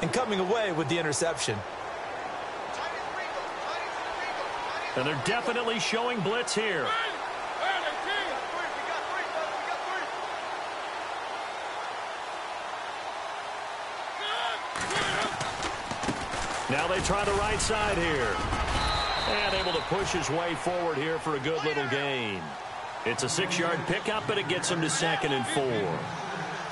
and coming away with the interception. And they're definitely showing blitz here. Now they try the right side here. And able to push his way forward here for a good little gain. It's a 6-yard pickup, but it gets him to 2nd and 4.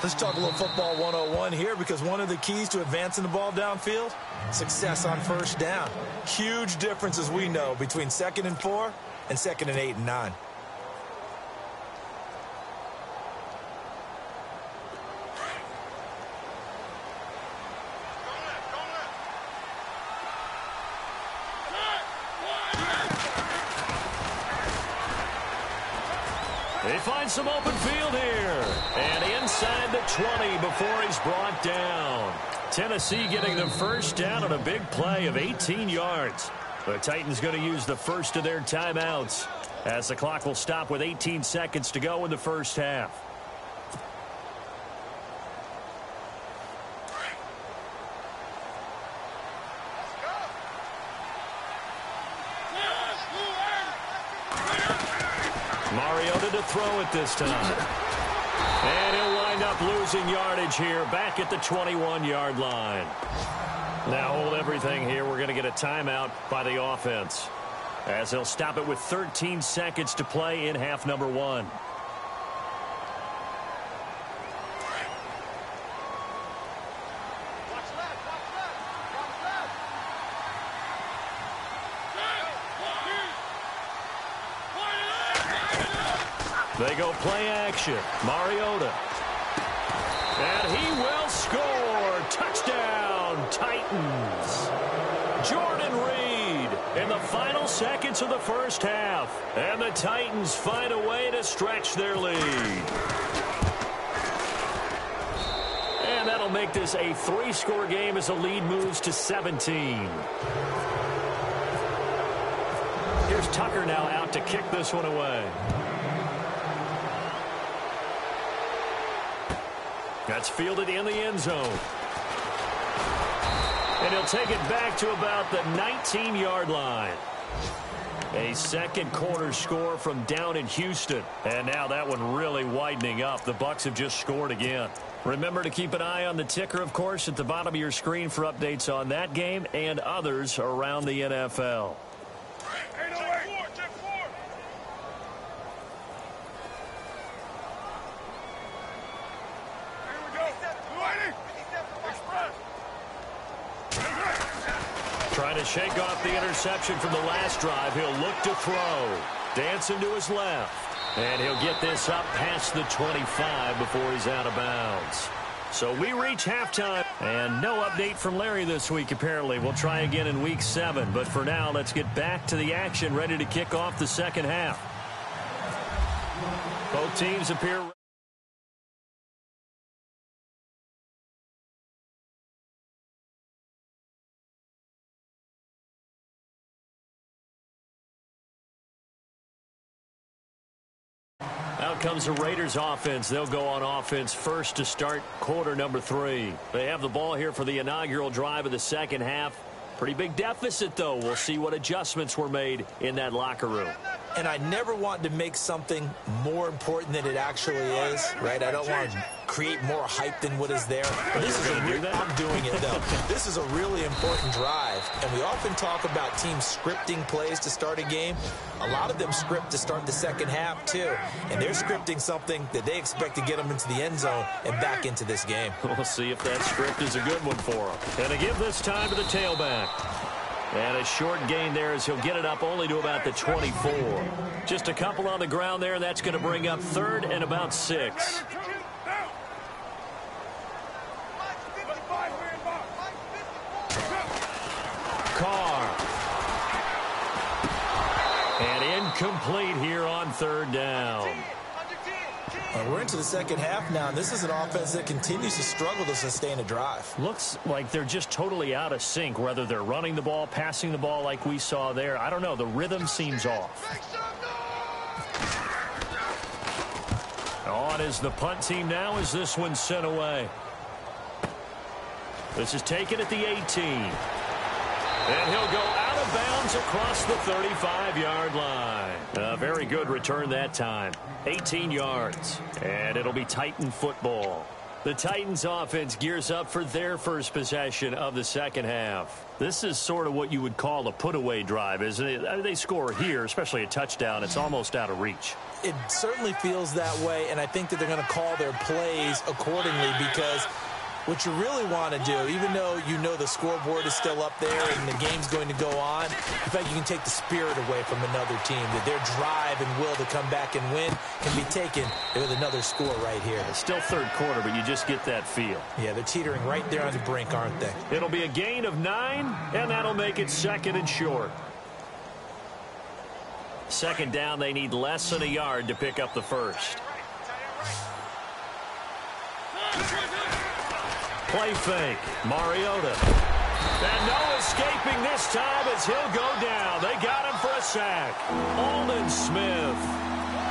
Let's talk a little football 101 here, because one of the keys to advancing the ball downfield, success on first down. Huge difference, as we know, between 2nd and 4 and 2nd and 8 and 9. They find some open field here. And inside the 20 before he's brought down. Tennessee getting the first down on a big play of 18 yards. The Titans going to use the first of their timeouts, as the clock will stop with 18 seconds to go in the first half. Mariota to throw it this time. And he'll wind up losing yardage here back at the 21-yard line. Now hold everything here. We're going to get a timeout by the offense, as they'll stop it with 13 seconds to play in half number 1. They go play action. Mariota. And he will score. Touchdown, Titans. Jordan Reed in the final seconds of the first half. And the Titans find a way to stretch their lead. And that'll make this a 3-score game as the lead moves to 17. Here's Tucker now out to kick this one away. That's fielded in the end zone. And he'll take it back to about the 19-yard line. A second quarter score from down in Houston. And now that one really widening up. The Bucs have just scored again. Remember to keep an eye on the ticker, of course, at the bottom of your screen for updates on that game and others around the NFL. Trying to shake off the interception from the last drive. He'll look to throw. Dancing to his left. And he'll get this up past the 25 before he's out of bounds. So we reach halftime. And no update from Larry this week, apparently. We'll try again in week 7. But for now, let's get back to the action, ready to kick off the second half. Both teams appear... Out comes the Raiders offense. They'll go on offense first to start quarter number 3. They have the ball here for the inaugural drive of the second half. Pretty big deficit, though. We'll see what adjustments were made in that locker room. And I never want to make something more important than it actually is, right? I don't want to create more hype than what is there. But this is I'm doing it, though. This is a really important drive. And we often talk about teams scripting plays to start a game. A lot of them script to start the second half, too. And they're scripting something that they expect to get them into the end zone and back into this game. We'll see if that script is a good one for them. And to give this time to the tailback. And a short gain there as he'll get it up only to about the 24. Just a couple on the ground there, and that's going to bring up 3rd and about 6. Carr. And incomplete here on 3rd down. We're into the second half now, and this is an offense that continues to struggle to sustain a drive. Looks like they're just totally out of sync, whether they're running the ball, passing the ball like we saw there. I don't know. The rhythm seems off. On is the punt team now as this one's sent away. This is taken at the 18. And he'll go out of bounds across the 35-yard line. A very good return that time. 18 yards. And it'll be Titan football. The Titans offense gears up for their first possession of the second half. This is sort of what you would call a put-away drive, isn't it? I mean, they score here, especially a touchdown. It's almost out of reach. It certainly feels that way, and I think that they're going to call their plays accordingly because what you really want to do, even though you know the scoreboard is still up there and the game's going to go on, in fact, you can take the spirit away from another team, that their drive and will to come back and win can be taken with another score right here. It's still third quarter, but you just get that feel. Yeah, they're teetering right there on the brink, aren't they? It'll be a gain of 9, and that'll make it second and short. Second down, they need less than a yard to pick up the first. Play fake. Mariota. And no escaping this time as he'll go down. They got him for a sack. Aldon Smith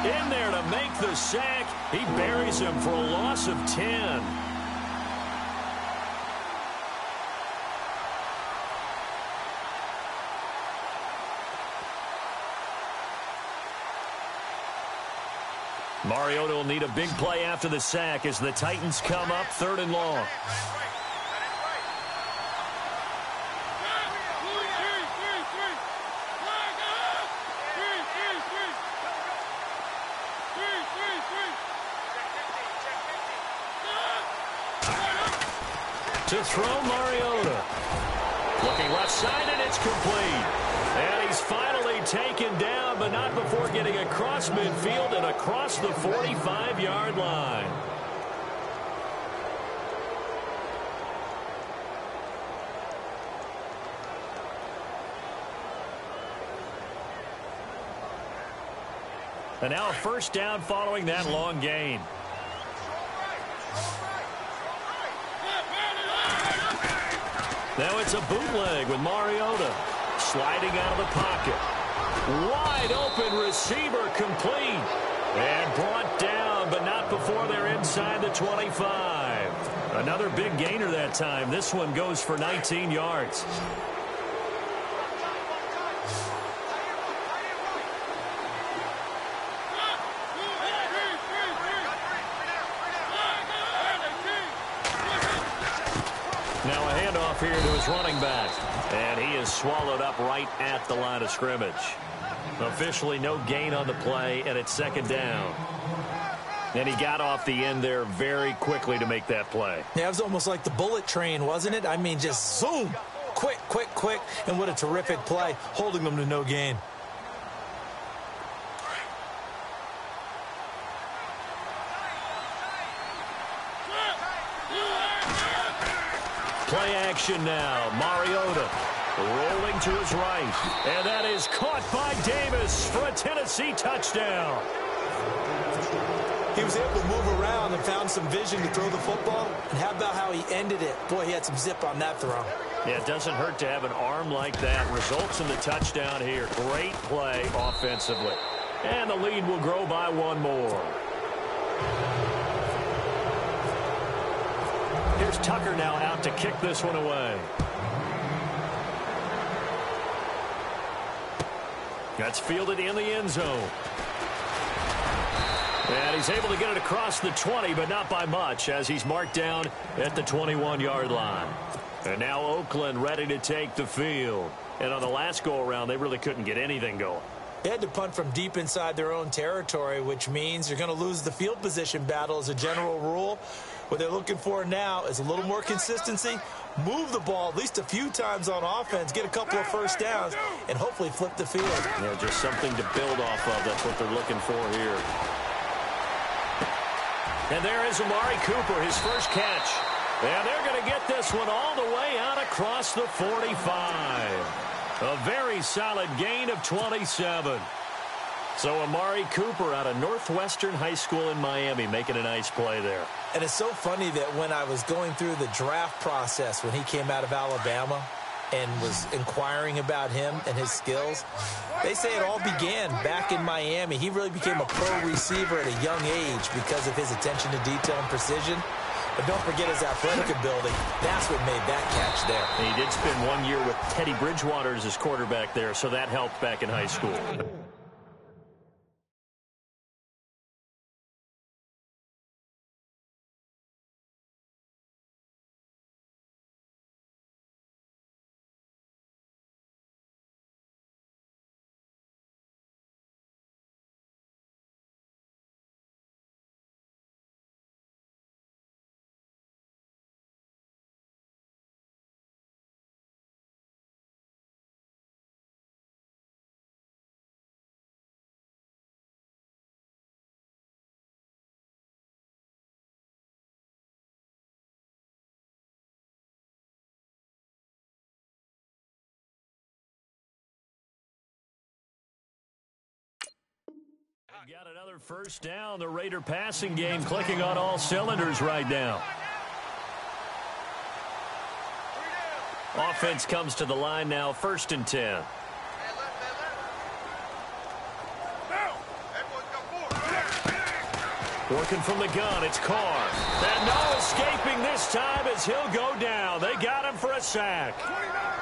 in there to make the sack. He buries him for a loss of 10. Mariota will need a big play after the sack as the Titans come up 3rd and long. To throw Mariota. Looking left side, and it's complete. And he's finally taken down, but not before getting across midfield and across the 45-yard line. And now a first down following that long gain. Now it's a bootleg with Mariota. Sliding out of the pocket. Wide open receiver complete. And brought down, but not before they're inside the 25. Another big gainer that time. This one goes for 19 yards. Now a handoff here to his running back. And he is swallowed up right at the line of scrimmage. Officially no gain on the play, and it's second down. And he got off the end there very quickly to make that play. Yeah, it was almost like the bullet train, wasn't it? I mean, just zoom. Quick, quick, quick. And what a terrific play, holding them to no gain. Play action now. Mariota rolling to his right. And that is caught by Davis for a Tennessee touchdown. He was able to move around and found some vision to throw the football. And how about how he ended it? Boy, he had some zip on that throw. Yeah, it doesn't hurt to have an arm like that. Results in the touchdown here. Great play offensively. And the lead will grow by one more. Here's Tucker now out to kick this one away. That's fielded in the end zone. And he's able to get it across the 20, but not by much, as he's marked down at the 21-yard line. And now Oakland ready to take the field. And on the last go-around, they really couldn't get anything going. They had to punt from deep inside their own territory, which means you're going to lose the field position battle as a general rule. What they're looking for now is a little more consistency, move the ball at least a few times on offense, get a couple of first downs, and hopefully flip the field. Yeah, just something to build off of. That's what they're looking for here. And there is Amari Cooper, his first catch. And they're going to get this one all the way out across the 45. A very solid gain of 27. So Amari Cooper out of Northwestern High School in Miami making a nice play there. And it's so funny that when I was going through the draft process when he came out of Alabama and was inquiring about him and his skills, they say it all began back in Miami. He really became a pro receiver at a young age because of his attention to detail and precision. But don't forget his athletic ability. That's what made that catch there. He did spend 1 year with Teddy Bridgewater as his quarterback there, so that helped back in high school. We've got another first down. The Raider passing game clicking on all cylinders right now. Offense comes to the line now, 1st and 10. Working from the gun, it's Carr. And no escaping this time as he'll go down. They got him for a sack.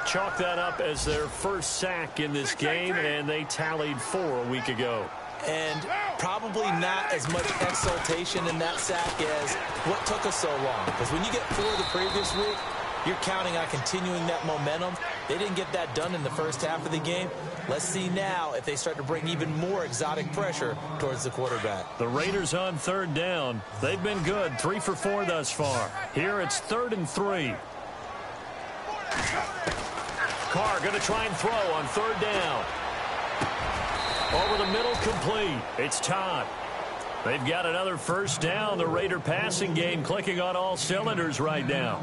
Chalk that up as their first sack in this game, and they tallied 4 a week ago. And probably not as much exultation in that sack as what took us so long. Because when you get 4 the previous week, you're counting on continuing that momentum. They didn't get that done in the first half of the game. Let's see now if they start to bring even more exotic pressure towards the quarterback. The Raiders on 3rd down. They've been good, 3 for 4 thus far. Here it's 3rd and 3. Carr going to try and throw on 3rd down. Over the middle, complete. It's Todd. They've got another first down. The Raider passing game clicking on all cylinders right now.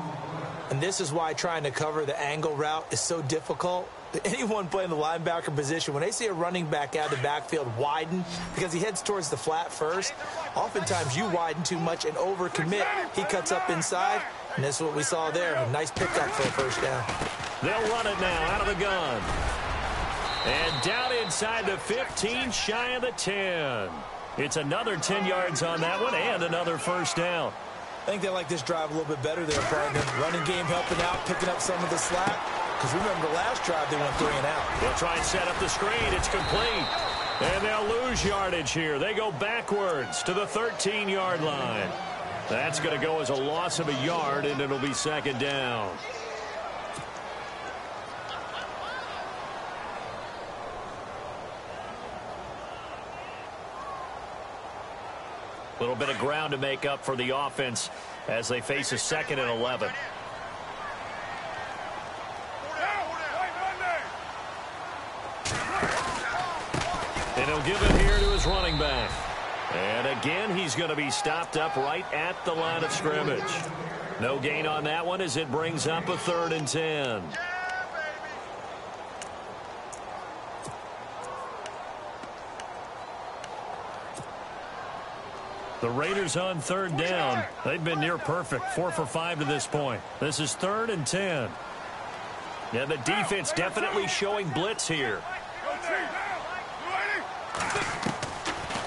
And this is why trying to cover the angle route is so difficult. Anyone playing the linebacker position, when they see a running back out of the backfield widen because he heads towards the flat first, oftentimes you widen too much and overcommit. He cuts up inside, and that's what we saw there. A nice pickup for a first down. They'll run it now out of the gun. And down inside the 15, shy of the 10. It's another 10 yards on that one and another first down. I think they like this drive a little bit better there, partner. Running game helping out, picking up some of the slack. Because remember, the last drive they went 3 and out. They'll try and set up the screen. It's complete. And they'll lose yardage here. They go backwards to the 13-yard line. That's going to go as a loss of a yard, and it'll be 2nd down. Little bit of ground to make up for the offense as they face a 2nd and 11. And he'll give it here to his running back. And again, he's going to be stopped up right at the line of scrimmage. No gain on that one as it brings up a 3rd and 10. The Raiders on 3rd down. They've been near perfect, 4 for 5 to this point. This is 3rd and 10. Yeah, the defense definitely showing blitz here.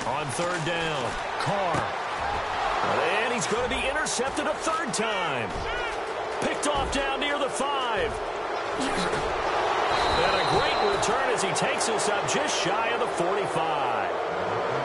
On 3rd down, Carr. And he's going to be intercepted a 3rd time. Picked off down near the 5. And a great return as he takes us up just shy of the 45.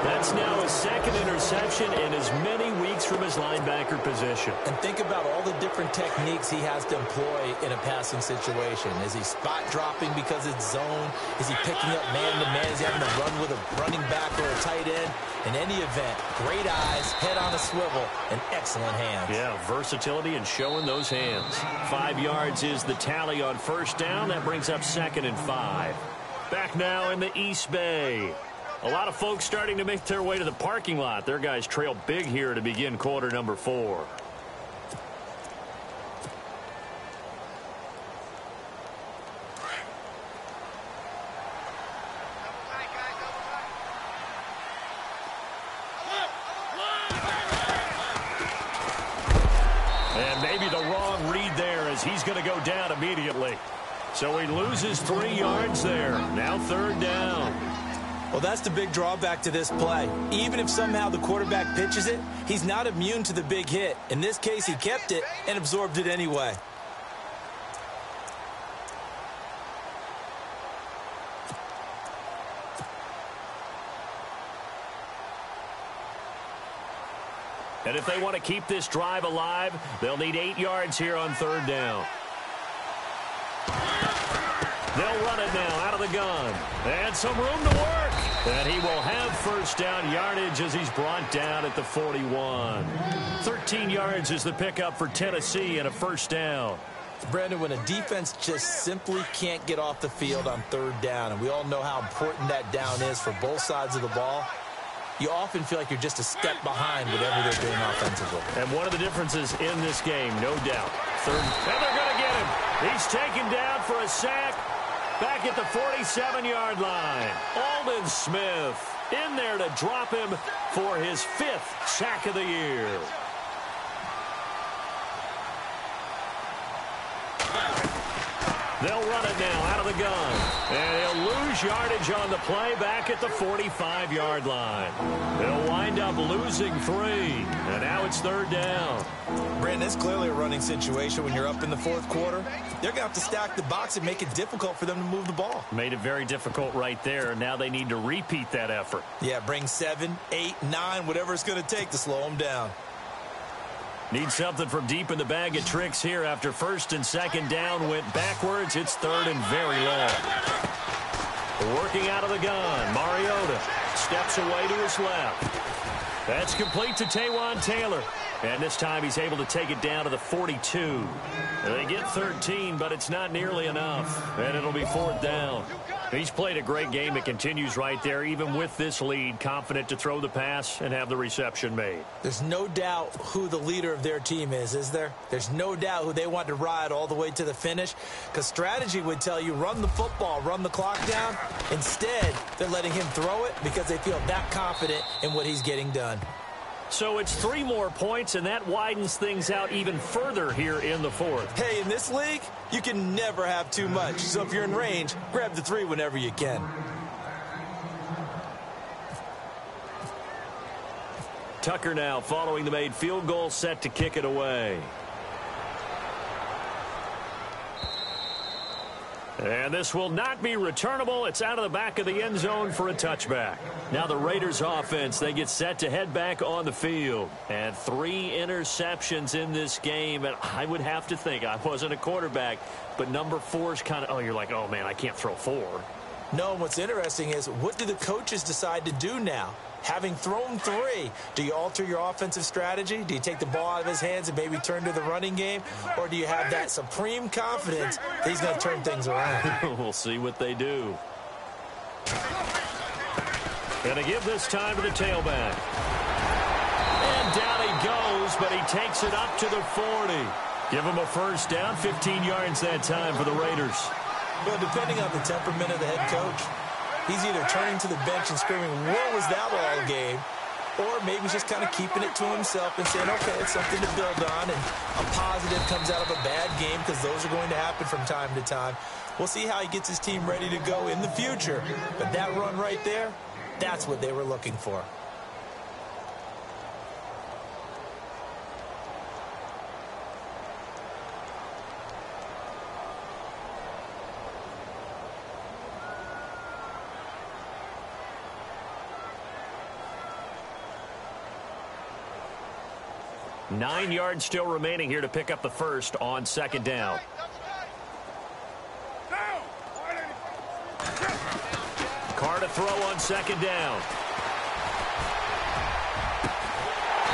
That's now his 2nd interception in as many weeks from his linebacker position. And think about all the different techniques he has to employ in a passing situation. Is he spot dropping because it's zone? Is he picking up man-to-man? Is he having to run with a running back or a tight end? In any event, great eyes, head on a swivel, and excellent hands. Yeah, versatility and showing those hands. 5 yards is the tally on 1st down. That brings up 2nd and 5. Back now in the East Bay. A lot of folks starting to make their way to the parking lot. Their guys trail big here to begin quarter number 4. And maybe the wrong read there as he's going to go down immediately. So he loses 3 yards there. Now 3rd down. Well, that's the big drawback to this play. Even if somehow the quarterback pitches it, he's not immune to the big hit. In this case, he kept it and absorbed it anyway. And if they want to keep this drive alive, they'll need 8 yards here on third down. They'll run it now out of the gun. And some room to work. And he will have first down yardage as he's brought down at the 41. 13 yards is the pickup for Tennessee and a first down. Brandon, when a defense just simply can't get off the field on third down, and we all know how important that down is for both sides of the ball, you often feel like you're just a step behind whatever they're doing offensively. And one of the differences in this game, no doubt. Third, and they're going to get him. He's taken down for a sack back at the 47-yard line. Aldon Smith in there to drop him for his 5th sack of the year. They'll run it now out of the gun. And he'll lose yardage on the play back at the 45-yard line. They'll wind up losing 3. And now it's third down. Brandon, it's clearly a running situation when you're up in the fourth quarter. They're going to have to stack the box and make it difficult for them to move the ball. Made it very difficult right there. Now they need to repeat that effort. Yeah, bring 7, 8, 9, whatever it's going to take to slow them down. Need something from deep in the bag of tricks here after first and second down went backwards. It's third and very long. Working out of the gun. Mariota steps away to his left. That's complete to Taywan Taylor. And this time he's able to take it down to the 42. They get 13, but it's not nearly enough. And it'll be fourth down. He's played a great game. It continues right there, even with this lead, confident to throw the pass and have the reception made. There's no doubt who the leader of their team is there? There's no doubt who they want to ride all the way to the finish, because strategy would tell you run the football, run the clock down. Instead, they're letting him throw it because they feel that confident in what he's getting done. So it's 3 more points, and that widens things out even further here in the fourth. Hey, in this league, you can never have too much. So if you're in range, grab the 3 whenever you can. Tucker now following the made field goal, set to kick it away. And this will not be returnable. It's out of the back of the end zone for a touchback. Now the Raiders offense, they get set to head back on the field. And 3 interceptions in this game. And I would have to think, I wasn't a quarterback, but number 4 is kind of, you're like, oh man, I can't throw 4. No, and what's interesting is, what do the coaches decide to do now? Having thrown 3, do you alter your offensive strategy? Do you take the ball out of his hands and maybe turn to the running game? Or do you have that supreme confidence that he's going to turn things around? We'll see what they do. Going to give this time to the tailback. And down he goes, but he takes it up to the 40. Give him a first down, 15 yards that time for the Raiders. Well, depending on the temperament of the head coach, he's either turning to the bench and screaming, what was that all game? Or maybe he's just kind of keeping it to himself and saying, okay, it's something to build on, and a positive comes out of a bad game, because those are going to happen from time to time. We'll see how he gets his team ready to go in the future. But that run right there, that's what they were looking for. Nine yards still remaining here to pick up the first on second down. Carr to throw on second down.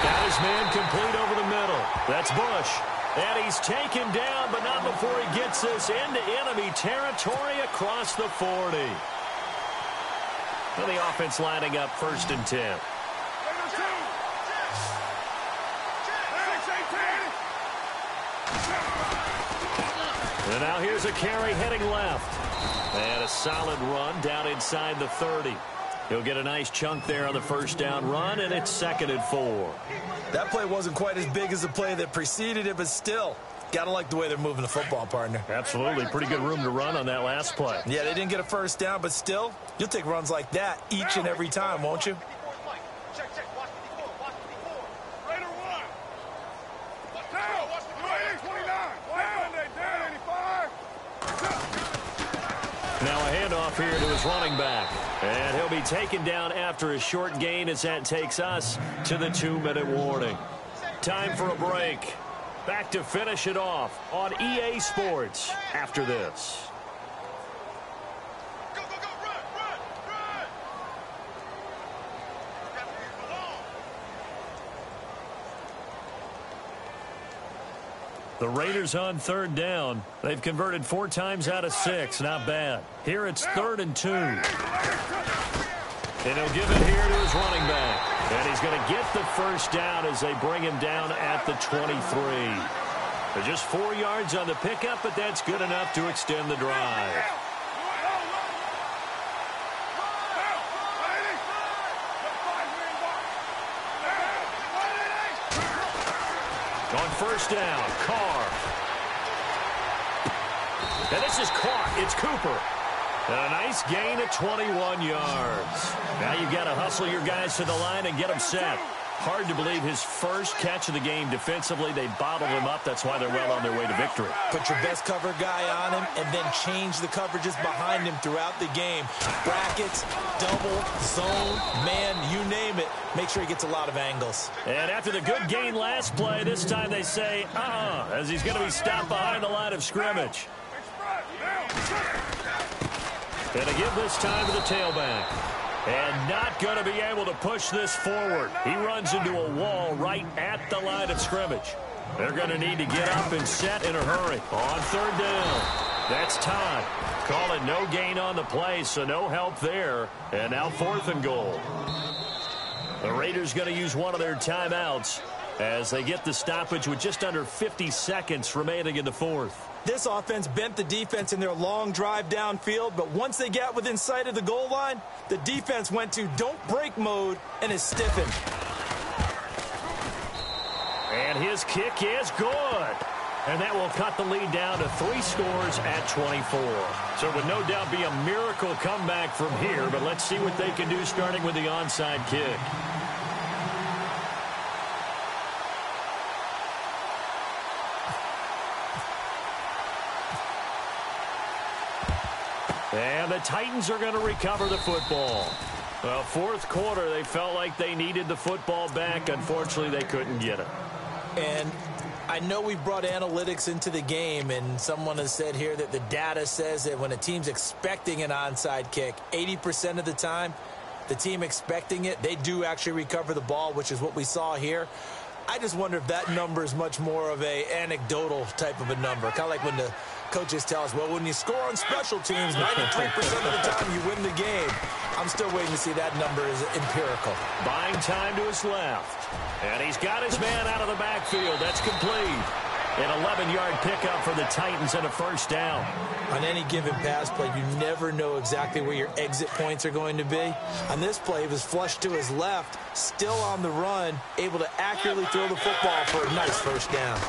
Got his man complete over the middle. That's Bush. And he's taken down, but not before he gets this into enemy territory across the 40. And the offense lining up first and 10. And now here's a carry heading left. And a solid run down inside the 30. He'll get a nice chunk there on the first down run, and it's 2nd and 4. That play wasn't quite as big as the play that preceded it, but still, Gotta like the way they're moving the football, partner. Absolutely. Pretty good room to run on that last play. Yeah, they didn't get a first down, but still, you'll take runs like that each and every time, won't you? Now a handoff here to his running back. And he'll be taken down after a short gain as that takes us to the 2-minute warning. Time for a break. Back to finish it off on EA Sports after this. The Raiders on third down. They've converted 4 times out of 6. Not bad. Here it's 3rd and 2. And he'll give it here to his running back. And he's going to get the first down as they bring him down at the 23. They're just 4 yards on the pickup, but that's good enough to extend the drive. On first down, Carr. And this is caught. It's Cooper. And a nice gain of 21 yards. Now you've got to hustle your guys to the line and get them set. Hard to believe his first catch of the game defensively. They bottled him up. That's why they're well on their way to victory. Put your best cover guy on him and then change the coverages behind him throughout the game. Brackets, double, zone, man, you name it. Make sure he gets a lot of angles. And after the good gain last play, this time they say, as he's going to be stopped behind the line of scrimmage. And to give this time to the tailback. And not going to be able to push this forward. He runs into a wall right at the line of scrimmage. They're going to need to get up and set in a hurry. On third down. That's Todd. Calling no gain on the play, so no help there. And now 4th and goal. The Raiders going to use one of their timeouts as they get the stoppage with just under 50 seconds remaining in the 4th. This offense bent the defense in their long drive downfield, but once they got within sight of the goal line, the defense went to don't break mode and is stiffened. And his kick is good. And that will cut the lead down to 3 scores at 24. So it would no doubt be a miracle comeback from here, but let's see what they can do starting with the onside kick. And the Titans are going to recover the football. Well, 4th quarter, they felt like they needed the football back. Unfortunately, they couldn't get it. And I know we've brought analytics into the game, and someone has said here that the data says that when a team's expecting an onside kick, 80% of the time, the team expecting it, they do actually recover the ball, which is what we saw here. I just wonder if that number is much more of a anecdotal type of a number. Kind of like when the coaches tell us, well, when you score on special teams, 93% of the time you win the game. I'm still waiting to see that number is empirical. Buying time to his left. And he's got his man out of the backfield. That's complete. An 11-yard pickup for the Titans and a first down. On any given pass play, you never know exactly where your exit points are going to be. On this play, he was flushed to his left, still on the run, able to accurately throw the football for a nice first down.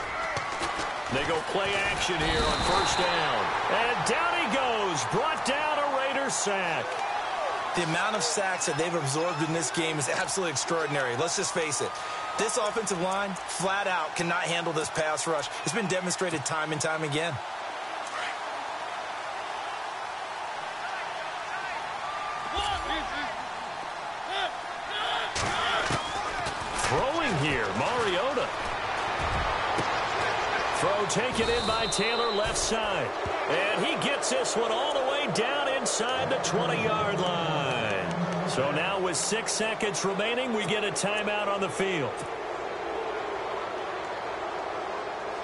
They go play action here on first down. And down he goes. Brought down a Raiders sack. The amount of sacks that they've absorbed in this game is absolutely extraordinary. Let's just face it. This offensive line, flat out, cannot handle this pass rush. It's been demonstrated time and time again. Throwing here, Mariota. Throw taken in by Taylor left side. And he gets this one all the way down inside the 20-yard line. So now with 6 seconds remaining, we get a timeout on the field.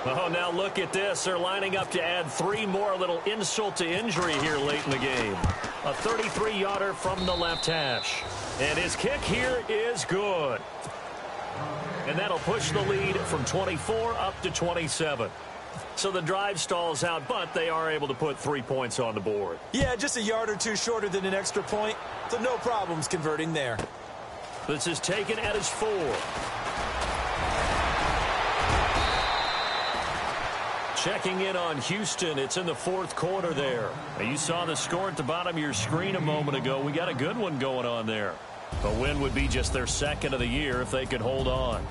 Oh, now look at this. They're lining up to add 3 more, little insult to injury here late in the game. A 33-yarder from the left hash. And his kick here is good. And that'll push the lead from 24 up to 27. So the drive stalls out, but they are able to put 3 points on the board. Yeah, just a yard or two shorter than an extra point. So no problems converting there. This is taken at his 4. Checking in on Houston. It's in the fourth quarter there. Now, you saw the score at the bottom of your screen a moment ago. We got a good one going on there. A win would be just their second of the year if they could hold on.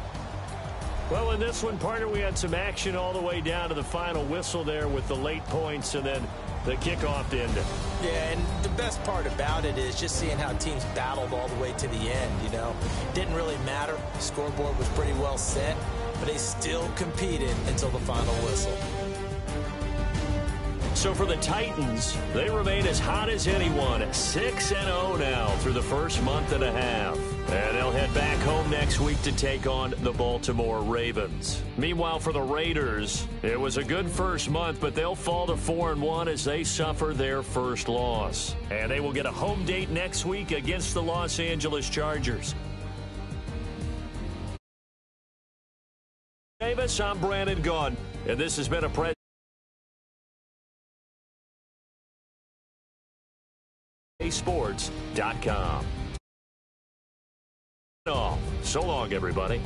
Well, in this one, partner, we had some action all the way down to the final whistle there with the late points and then the kickoff to end it. Yeah, and the best part about it is just seeing how teams battled all the way to the end, you know. Didn't really matter. The scoreboard was pretty well set, but they still competed until the final whistle. So for the Titans, they remain as hot as anyone, 6-0 now through the first month and a half. And they'll head back home next week to take on the Baltimore Ravens. Meanwhile, for the Raiders, it was a good first month, but they'll fall to 4-1 as they suffer their first loss. And they will get a home date next week against the Los Angeles Chargers. Davis, I'm Brandon Gaudin, and this has been a Sports.com. So long, everybody.